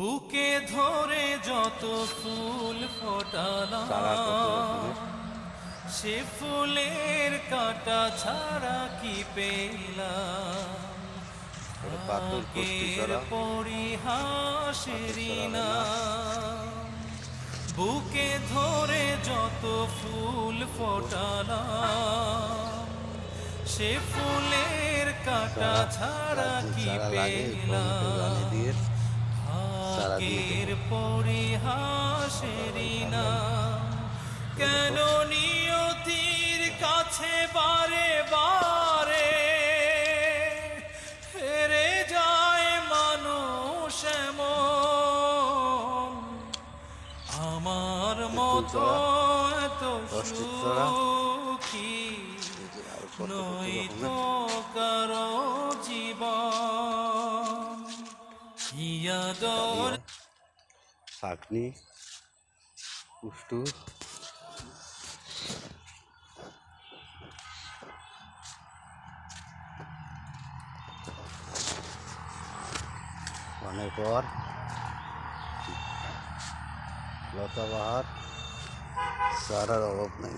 বুকে ধরে যত ফুল ফোটালাম, সে ফুলের কাঁটা ছাড়া কি পেলাম? ভাগ্যের পরিহাসেরই নাম। বুকে ধরে যত ফুল ফোটালাম, সে ফুলের কাঁটা ছাড়া কি পেলাম? ভাগ্যের পরিহাসেরই নাম। কেন নিয়তির কাছে বারে বারে হেরে যায় মানুষ এমন? আমার মতো এত সুখী নয়তো কারো জীবন। ইয়াদর শাকনি পুষ্টু অনেক পর লতা বাহার চারার অভাব নেই।